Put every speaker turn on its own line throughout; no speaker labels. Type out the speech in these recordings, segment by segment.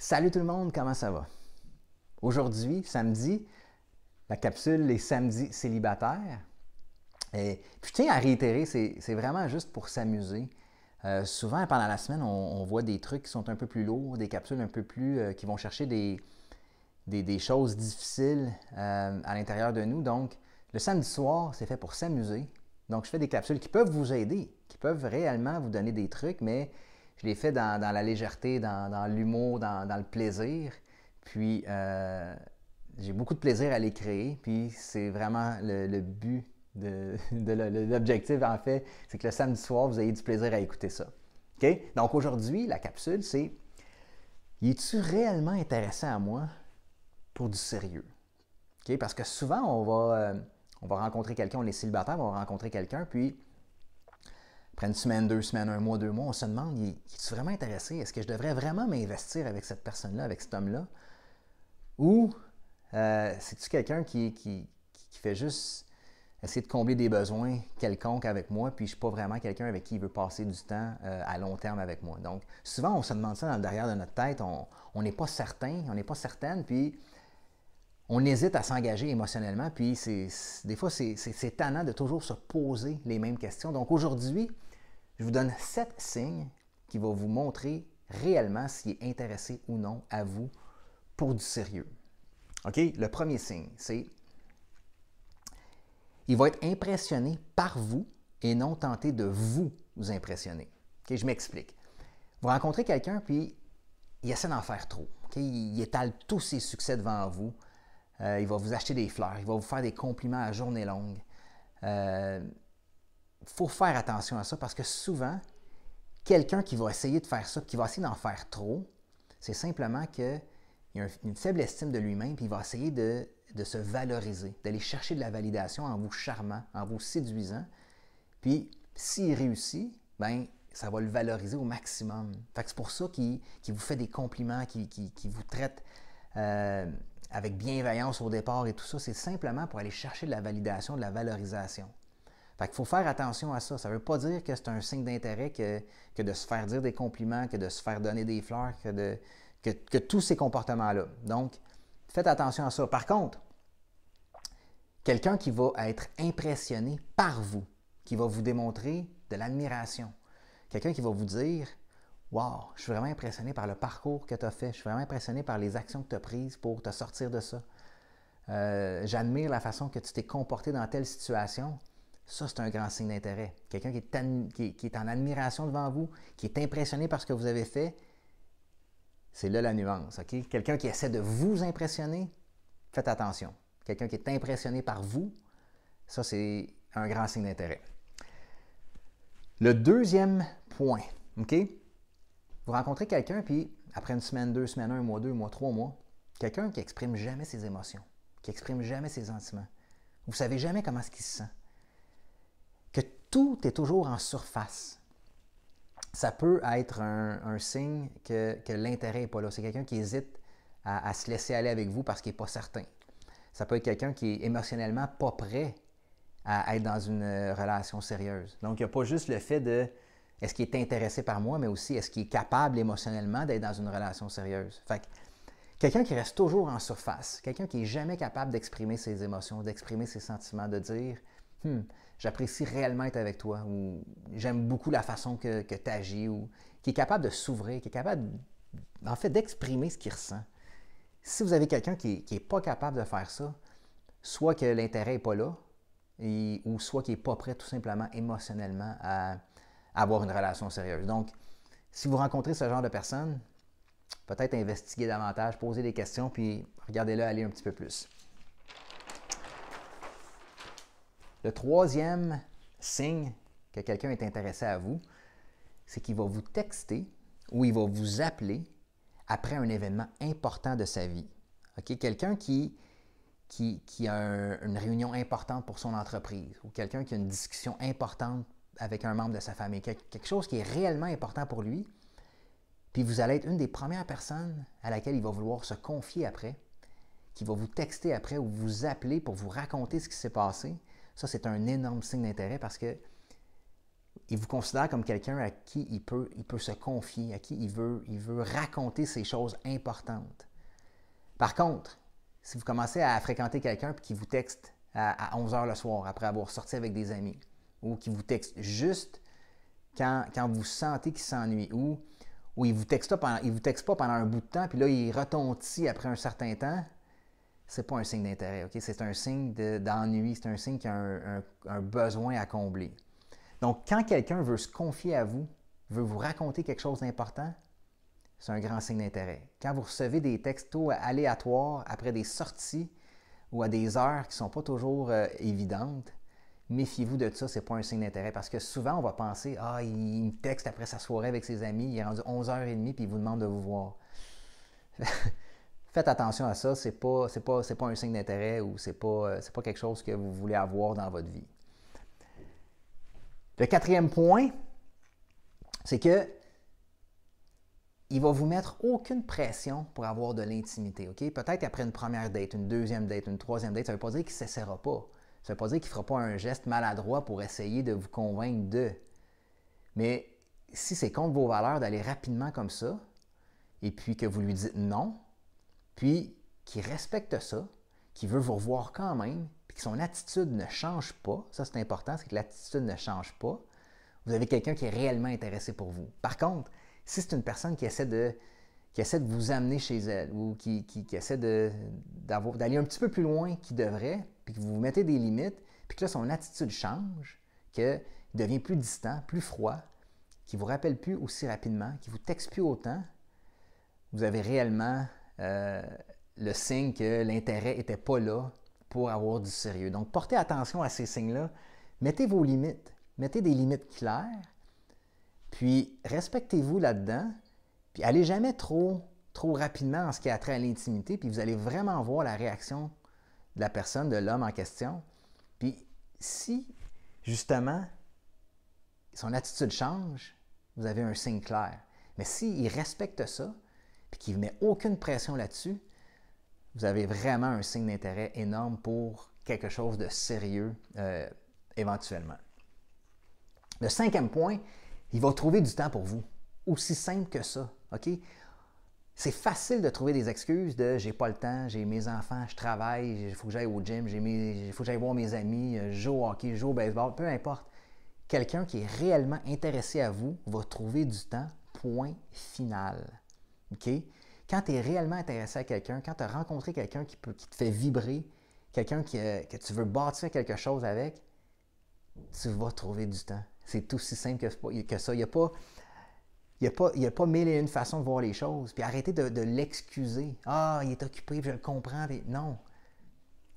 Salut tout le monde, comment ça va? Aujourd'hui, samedi, la capsule Les samedis célibataires. Et puis, je tiens à réitérer, c'est vraiment juste pour s'amuser. Souvent, pendant la semaine, on voit des trucs qui sont un peu plus lourds, des capsules un peu plus qui vont chercher des choses difficiles à l'intérieur de nous. Donc, le samedi soir, c'est fait pour s'amuser. Donc, je fais des capsules qui peuvent vous aider, qui peuvent réellement vous donner des trucs, mais je les fais dans la légèreté, dans l'humour, dans le plaisir. Puis, j'ai beaucoup de plaisir à les créer. Puis, c'est vraiment le but de l'objectif, en fait, c'est que le samedi soir, vous ayez du plaisir à écouter ça. OK? Donc, aujourd'hui, la capsule, c'est es-tu réellement intéressé à moi pour du sérieux? Okay? Parce que souvent, on va rencontrer quelqu'un, on est célibataire, on va rencontrer quelqu'un, puis après une semaine, 2 semaines, un mois, 2 mois, on se demande, es-tu vraiment intéressé? Est-ce que je devrais vraiment m'investir avec cette personne-là, avec cet homme-là? Ou c'est-tu quelqu'un qui fait juste essayer de combler des besoins quelconques avec moi, puis je ne suis pas vraiment quelqu'un avec qui il veut passer du temps à long terme avec moi. Donc, souvent, on se demande ça dans le derrière de notre tête, on n'est pas certain, on n'est pas certaine, puis on hésite à s'engager émotionnellement, puis des fois, c'est tannant de toujours se poser les mêmes questions. Donc, aujourd'hui, je vous donne 7 signes qui vont vous montrer réellement s'il est intéressé ou non à vous pour du sérieux. OK? Le premier signe, c'est il va être impressionné par vous et non tenter de vous impressionner. Okay? Je m'explique. Vous rencontrez quelqu'un, puis il essaie d'en faire trop. Okay? Il étale tous ses succès devant vous. Il va vous acheter des fleurs. Il va vous faire des compliments à journée longue. Faut faire attention à ça parce que souvent, quelqu'un qui va essayer de faire ça, qui va essayer d'en faire trop, c'est simplement qu'il a une faible estime de lui-même, puis il va essayer de se valoriser, d'aller chercher de la validation en vous charmant, en vous séduisant. Puis, s'il réussit, ben ça va le valoriser au maximum. Fait que c'est pour ça qu'il vous fait des compliments, qu'il vous traite avec bienveillance au départ et tout ça. C'est simplement pour aller chercher de la validation, de la valorisation. Fait qu'il faut faire attention à ça. Ça ne veut pas dire que c'est un signe d'intérêt que de se faire dire des compliments, que de se faire donner des fleurs, que tous ces comportements-là. Donc, faites attention à ça. Par contre, quelqu'un qui va être impressionné par vous, qui va vous démontrer de l'admiration, quelqu'un qui va vous dire « Wow, je suis vraiment impressionné par le parcours que tu as fait, je suis vraiment impressionné par les actions que tu as prises pour te sortir de ça. J'admire la façon que tu t'es comporté dans telle situation. » Ça, c'est un grand signe d'intérêt. Quelqu'un qui est en admiration devant vous, qui est impressionné par ce que vous avez fait, c'est là la nuance. Okay? Quelqu'un qui essaie de vous impressionner, faites attention. Quelqu'un qui est impressionné par vous, ça, c'est un grand signe d'intérêt. Le deuxième point, OK? Vous rencontrez quelqu'un, puis après une semaine, 2 semaines, 1 mois, 2 mois, 3 mois, quelqu'un qui n'exprime jamais ses émotions, qui n'exprime jamais ses sentiments. Vous ne savez jamais comment est-ce qu'il se sent. Que tout est toujours en surface. Ça peut être un signe que l'intérêt n'est pas là. C'est quelqu'un qui hésite à se laisser aller avec vous parce qu'il n'est pas certain. Ça peut être quelqu'un qui est émotionnellement pas prêt à être dans une relation sérieuse. Donc, il n'y a pas juste le fait de est-ce qu'il est intéressé par moi, mais aussi est-ce qu'il est capable émotionnellement d'être dans une relation sérieuse. Fait que quelqu'un qui reste toujours en surface, quelqu'un qui n'est jamais capable d'exprimer ses émotions, d'exprimer ses sentiments, de dire j'apprécie réellement être avec toi, ou j'aime beaucoup la façon que tu agis, ou qui est capable de s'ouvrir, qui est capable, en fait, d'exprimer ce qu'il ressent. Si vous avez quelqu'un qui n'est pas capable de faire ça, soit que l'intérêt n'est pas là, ou soit qu'il n'est pas prêt tout simplement émotionnellement à avoir une relation sérieuse. Donc, si vous rencontrez ce genre de personne, peut-être investiguer davantage, poser des questions, puis regardez-le aller un petit peu plus. Le troisième signe que quelqu'un est intéressé à vous, c'est qu'il va vous texter ou il va vous appeler après un événement important de sa vie. Okay? Quelqu'un qui a une réunion importante pour son entreprise ou quelqu'un qui a une discussion importante avec un membre de sa famille, quelque chose qui est réellement important pour lui, puis vous allez être une des premières personnes à laquelle il va vouloir se confier après, qui va vous texter après ou vous appeler pour vous raconter ce qui s'est passé. Ça, c'est un énorme signe d'intérêt parce que il vous considère comme quelqu'un à qui il peut se confier, à qui il veut raconter ces choses importantes. Par contre, si vous commencez à fréquenter quelqu'un et qu'il vous texte à 11 h le soir après avoir sorti avec des amis, ou qu'il vous texte juste quand vous sentez qu'il s'ennuie, ou il ne vous texte pas pendant un bout de temps, puis là, il retentit après un certain temps, c'est pas un signe d'intérêt, OK? C'est un signe d'ennui, c'est un signe qu'il y a un besoin à combler. Donc, quand quelqu'un veut se confier à vous, veut vous raconter quelque chose d'important, c'est un grand signe d'intérêt. Quand vous recevez des textos aléatoires après des sorties ou à des heures qui ne sont pas toujours évidentes, méfiez-vous de ça, ce n'est pas un signe d'intérêt. Parce que souvent, on va penser, il me texte après sa soirée avec ses amis, il est rendu 11h30 puis il vous demande de vous voir. Faites attention à ça, c'est pas un signe d'intérêt ou c'est pas quelque chose que vous voulez avoir dans votre vie. Le quatrième point, c'est que il va vous mettre aucune pression pour avoir de l'intimité. Okay? Peut-être après une première date, une deuxième date, une troisième date, ça ne veut pas dire qu'il ne s'essaiera pas. Ça ne veut pas dire qu'il ne fera pas un geste maladroit pour essayer de vous convaincre de. Mais si c'est contre vos valeurs d'aller rapidement comme ça, et puis que vous lui dites non, puis qu'il respecte ça, qu'il veut vous revoir quand même, puis que son attitude ne change pas, ça c'est important, c'est que l'attitude ne change pas, vous avez quelqu'un qui est réellement intéressé pour vous. Par contre, si c'est une personne qui essaie de vous amener chez elle ou qui essaie d'aller un petit peu plus loin qu'il devrait, puis que vous vous mettez des limites, puis que là, son attitude change, qu'il devient plus distant, plus froid, qu'il ne vous rappelle plus aussi rapidement, qu'il ne vous texte plus autant, vous avez réellement le signe que l'intérêt n'était pas là pour avoir du sérieux. Donc, portez attention à ces signes-là. Mettez vos limites. Mettez des limites claires. Puis, respectez-vous là-dedans. Puis, allez jamais trop rapidement en ce qui a trait à l'intimité. Puis, vous allez vraiment voir la réaction de la personne, de l'homme en question. Puis, si, justement, son attitude change, vous avez un signe clair. Mais s'il respecte ça, puis qu'il ne met aucune pression là-dessus, vous avez vraiment un signe d'intérêt énorme pour quelque chose de sérieux éventuellement. Le cinquième point, il va trouver du temps pour vous. Aussi simple que ça. OK? C'est facile de trouver des excuses de « j'ai pas le temps, j'ai mes enfants, je travaille, il faut que j'aille au gym, il faut que j'aille voir mes amis, je joue au hockey, je joue au baseball », peu importe. Quelqu'un qui est réellement intéressé à vous va trouver du temps, point final. OK? Quand tu es réellement intéressé à quelqu'un, quand tu as rencontré quelqu'un qui te fait vibrer, quelqu'un que tu veux bâtir quelque chose avec, tu vas trouver du temps. C'est aussi simple que ça. Il n'y a pas mille et une façons de voir les choses. Puis arrêtez de l'excuser. « Ah, il est occupé, je le comprends. » Non.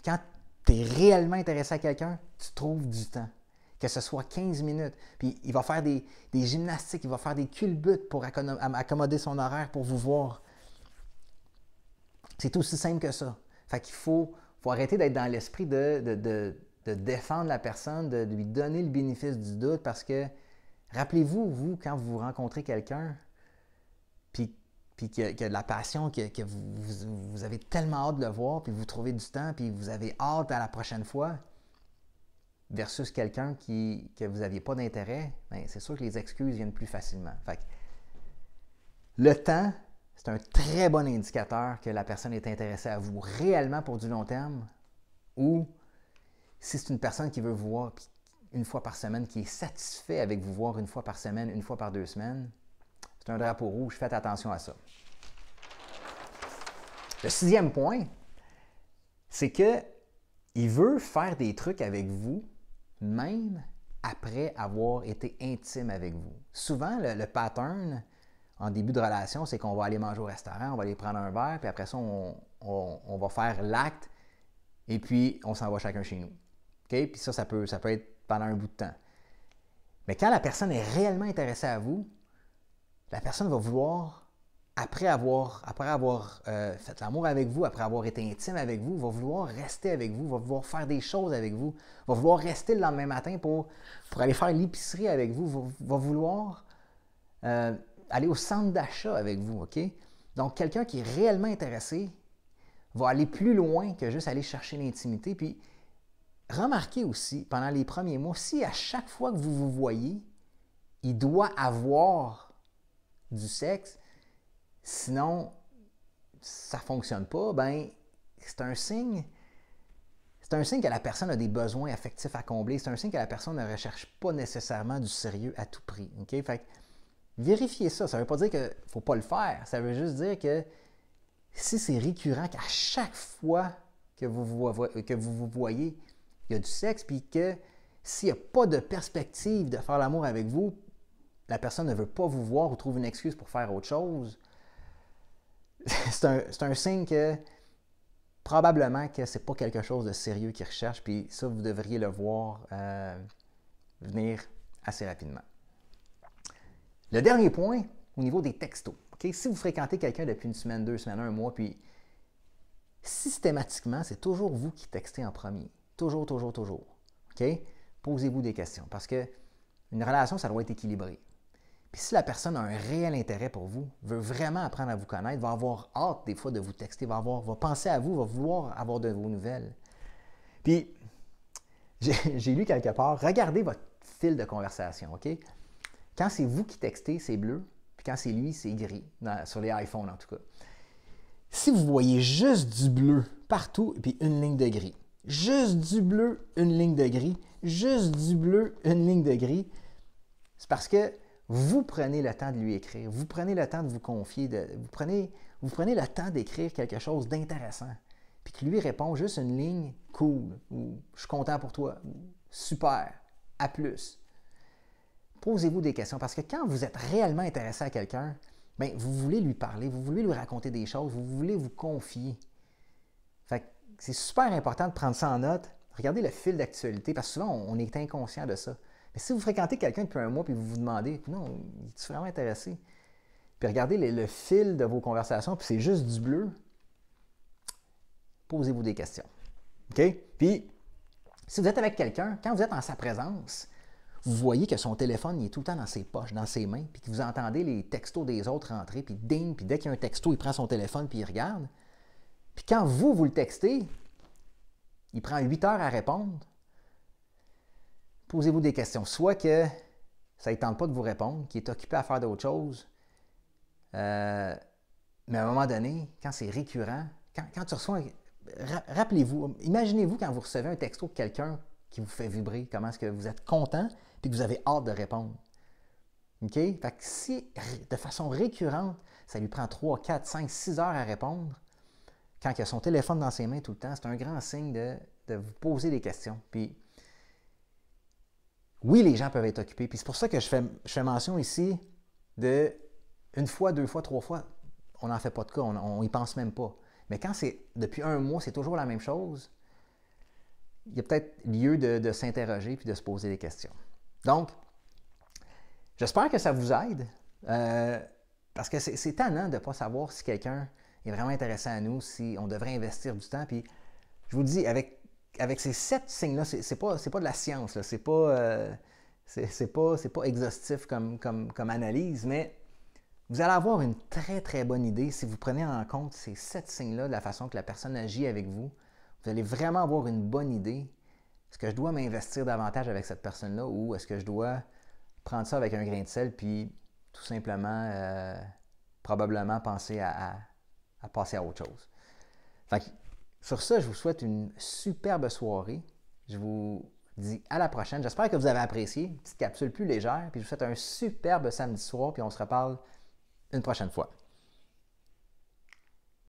Quand tu es réellement intéressé à quelqu'un, tu trouves du temps. Que ce soit 15 minutes. Puis il va faire des gymnastiques, il va faire des culbutes pour accommoder son horaire pour vous voir. C'est aussi simple que ça. Fait qu'il faut arrêter d'être dans l'esprit de défendre la personne, de lui donner le bénéfice du doute parce que, rappelez-vous, vous, quand vous rencontrez quelqu'un, puis qu'il y a de la passion, que vous avez tellement hâte de le voir, puis vous trouvez du temps, puis vous avez hâte à la prochaine fois, versus quelqu'un que vous n'aviez pas d'intérêt, bien, c'est sûr que les excuses viennent plus facilement. Fait que, le temps, c'est un très bon indicateur que la personne est intéressée à vous réellement pour du long terme ou si c'est une personne qui veut vous voir une fois par semaine, qui est satisfait avec vous voir une fois par semaine, une fois par 2 semaines, c'est un drapeau rouge, faites attention à ça. Le 6e point, c'est qu'il veut faire des trucs avec vous, même après avoir été intime avec vous. Souvent, le pattern en début de relation, c'est qu'on va aller manger au restaurant, on va aller prendre un verre, puis après ça, on va faire l'acte, et puis on s'en va chacun chez nous. Okay? Puis ça peut être pendant un bout de temps. Mais quand la personne est réellement intéressée à vous, la personne va vouloir, après avoir fait l'amour avec vous, après avoir été intime avec vous, va vouloir rester avec vous, va vouloir faire des choses avec vous, va vouloir rester le lendemain matin pour aller faire l'épicerie avec vous, va vouloir aller au centre d'achat avec vous, OK? Donc, quelqu'un qui est réellement intéressé va aller plus loin que juste aller chercher l'intimité. Puis, remarquez aussi, pendant les premiers mois, si à chaque fois que vous vous voyez, il doit avoir du sexe, sinon ça ne fonctionne pas, ben c'est un signe. C'est un signe que la personne a des besoins affectifs à combler. C'est un signe que la personne ne recherche pas nécessairement du sérieux à tout prix. Okay? Fait que, vérifiez ça. Ça ne veut pas dire qu'il ne faut pas le faire. Ça veut juste dire que si c'est récurrent, qu'à chaque fois que vous vous voyez, il y a du sexe, puis que s'il n'y a pas de perspective de faire l'amour avec vous, la personne ne veut pas vous voir ou trouve une excuse pour faire autre chose, c'est un signe que probablement que ce n'est pas quelque chose de sérieux qu'il recherche, puis ça, vous devriez le voir venir assez rapidement. Le dernier point, au niveau des textos. Okay? Si vous fréquentez quelqu'un depuis une semaine, 2 semaines, 1 mois, puis systématiquement, c'est toujours vous qui textez en premier. Toujours, toujours, toujours. Okay? Posez-vous des questions, parce qu'une relation, ça doit être équilibré. Puis si la personne a un réel intérêt pour vous, veut vraiment apprendre à vous connaître, va avoir hâte des fois de vous texter, va penser à vous, va vouloir avoir de vos nouvelles. Puis, j'ai lu quelque part, regardez votre fil de conversation, OK? Quand c'est vous qui textez, c'est bleu, puis quand c'est lui, c'est gris, sur les iPhones en tout cas. Si vous voyez juste du bleu partout, puis une ligne de gris, juste du bleu, une ligne de gris, juste du bleu, une ligne de gris, c'est parce que vous prenez le temps de lui écrire, vous prenez le temps de vous confier, vous prenez le temps d'écrire quelque chose d'intéressant, puis que lui répond juste une ligne « cool » ou « je suis content pour toi » ou « super »,« à plus ». Posez-vous des questions, parce que quand vous êtes réellement intéressé à quelqu'un, bien, vous voulez lui parler, vous voulez lui raconter des choses, vous voulez vous confier. Fait que c'est super important de prendre ça en note. Regardez le fil d'actualité, parce que souvent, on est inconscient de ça. Mais si vous fréquentez quelqu'un depuis 1 mois puis vous vous demandez, non, es-tu vraiment intéressé? Puis regardez le fil de vos conversations, puis c'est juste du bleu, posez-vous des questions. OK? Puis, si vous êtes avec quelqu'un, quand vous êtes en sa présence, vous voyez que son téléphone il est tout le temps dans ses poches, dans ses mains, puis que vous entendez les textos des autres rentrer, puis ding, puis dès qu'il y a un texto, il prend son téléphone puis il regarde. Puis quand vous le textez, il prend 8 heures à répondre. Posez-vous des questions. Soit que ça ne tente pas de vous répondre, qu'il est occupé à faire d'autres choses. Mais à un moment donné, quand c'est récurrent, quand tu reçois... Rappelez-vous, imaginez-vous quand vous recevez un texto de quelqu'un qui vous fait vibrer, comment est-ce que vous êtes content et que vous avez hâte de répondre. OK? Fait que si, de façon récurrente, ça lui prend 3, 4, 5, 6 heures à répondre, quand il a son téléphone dans ses mains tout le temps, c'est un grand signe de vous poser des questions. Puis, oui, les gens peuvent être occupés. Puis c'est pour ça que je fais mention ici de 1 fois, 2 fois, 3 fois, on n'en fait pas de cas, on n'y pense même pas. Mais quand c'est depuis 1 mois, c'est toujours la même chose, il y a peut-être lieu de s'interroger puis de se poser des questions. Donc, j'espère que ça vous aide, parce que c'est tannant de ne pas savoir si quelqu'un est vraiment intéressé à nous, si on devrait investir du temps. Puis, je vous le dis, avec ces 7 signes-là, c'est pas de la science, c'est pas exhaustif comme analyse, mais vous allez avoir une très, très bonne idée si vous prenez en compte ces 7 signes-là de la façon que la personne agit avec vous. Vous allez vraiment avoir une bonne idée. Est-ce que je dois m'investir davantage avec cette personne-là ou est-ce que je dois prendre ça avec un grain de sel puis tout simplement, probablement penser à passer à autre chose? Fait que, sur ça, je vous souhaite une superbe soirée. Je vous dis à la prochaine. J'espère que vous avez apprécié. Une petite capsule plus légère. Puis je vous souhaite un superbe samedi soir. Puis on se reparle une prochaine fois.